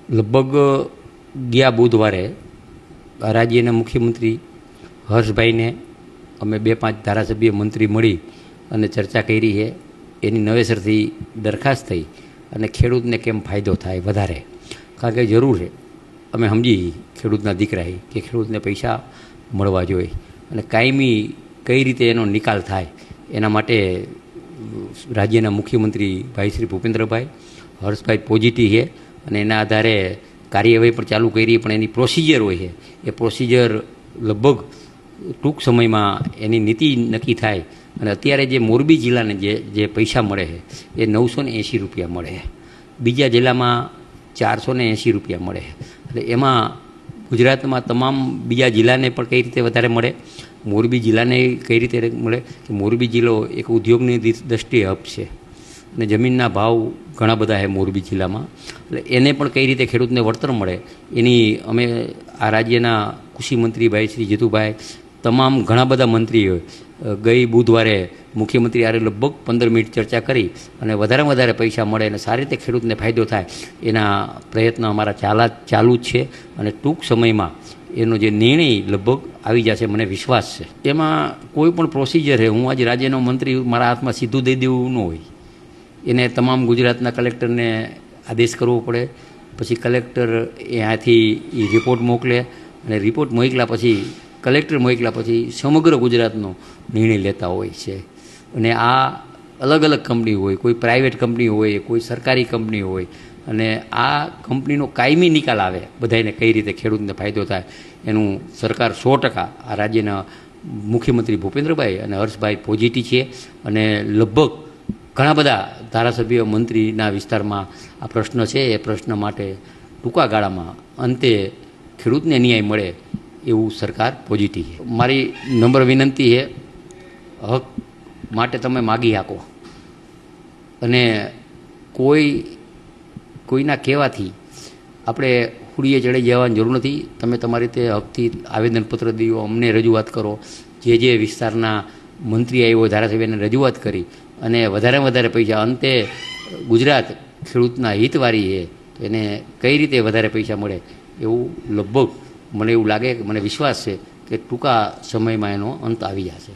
લગભગ ગયા બુધવારે રાજ્યના મુખ્યમંત્રી હર્ષભાઈને અમે 2-5 ધારાસભ્ય મંત્રી મળી અને ચર્ચા કરી છે. એની નવેસરથી દરખાસ્ત થઈ અને ખેડૂતને કેમ ફાયદો થાય વધારે, કારણ કે જરૂર છે. અમે સમજી ખેડૂતના દીકરા કે ખેડૂતને પૈસા મળવા જોઈએ અને કાયમી કઈ રીતે એનો નિકાલ થાય એના માટે રાજ્યના મુખ્યમંત્રી ભાઈ શ્રી ભૂપેન્દ્રભાઈ હર્ષભાઈ પોઝિટિવ છે અને એના આધારે કાર્યવાહી પણ ચાલુ કરી. પણ એની પ્રોસિજર હોય છે, એ પ્રોસિજર લગભગ ટૂંક સમયમાં એની નીતિ નક્કી થાય. અને અત્યારે જે મોરબી જિલ્લાને જે પૈસા મળે છે એ 980 રૂપિયા મળે છે, બીજા જિલ્લામાં 480 રૂપિયા મળે છે. એટલે એમાં ગુજરાતમાં તમામ બીજા જિલ્લાને પણ કઈ રીતે વધારે મળે, મોરબી જિલ્લાને કઈ રીતે મળે કે મોરબી જિલ્લો એક ઉદ્યોગની દ્રષ્ટિએ હબ છે અને જમીનના ભાવ ઘણા બધા છે મોરબી જિલ્લામાં. એટલે એને પણ કઈ રીતે ખેડૂતને વળતર મળે એની અમે આ રાજ્યના કૃષિ મંત્રી ભાઈ શ્રી જીતુભાઈ, તમામ ઘણા બધા મંત્રીઓ ગઈ બુધવારે મુખ્યમંત્રી આરે લગભગ 15 મિનિટ ચર્ચા કરી અને વધારેમાં વધારે પૈસા મળે અને સારી રીતે ખેડૂતને ફાયદો થાય એના પ્રયત્નો અમારા ચાલુ જ છે. અને ટૂંક સમયમાં એનો જે નિર્ણય લગભગ આવી જશે, મને વિશ્વાસ છે. એમાં કોઈ પણ પ્રોસિજર છે, હું આજે રાજ્યનો મંત્રી મારા હાથમાં સીધું દઈ દેવું ન હોય. એને તમામ ગુજરાતના કલેક્ટરને આદેશ કરવો પડે, પછી કલેક્ટર ત્યાંથી એ રિપોર્ટ મોકલે અને રિપોર્ટ મોકલ્યા પછી કલેક્ટર મોકલ્યા પછી સમગ્ર ગુજરાતનો નિર્ણય લેતા હોય છે. અને આ અલગ અલગ કંપની હોય, કોઈ પ્રાઇવેટ કંપની હોય, કોઈ સરકારી કંપની હોય, અને આ કંપનીનો કાયમી નિકાલ આવે બધાને કઈ રીતે ખેડૂતને ફાયદો થાય એનું સરકાર 100% આ રાજ્યના મુખ્યમંત્રી ભૂપેન્દ્રભાઈ અને હર્ષભાઈ પોઝિટિવ છે. અને લગભગ ઘણા બધા ધારાસભ્ય મંત્રીના વિસ્તારમાં આ પ્રશ્ન છે. એ પ્રશ્ન માટે ટૂંકા ગાળામાં અંતે ખેડૂતને ન્યાય મળે એવું સરકાર પોઝિટિવ છે. મારી નમ્ર વિનંતી છે, હક માટે તમે માગી શકો અને કોઈના કહેવાથી આપણે હુડીએ ચડી જવાની જરૂર નથી. તમે તમારી રીતે હકથી આવેદનપત્ર દો, અમને રજૂઆત કરો. જે વિસ્તારના મંત્રી આવ્યો ધારાસભ્યને રજૂઆત કરી અને વધારે પૈસા, અંતે ગુજરાત ખેડૂતના હિતવારી છે તો એને કઈ રીતે વધારે પૈસા મળે એવું લગભગ મને એવું લાગે, મને વિશ્વાસ છે કે ટૂંકા સમયમાં એનો અંત આવી જશે.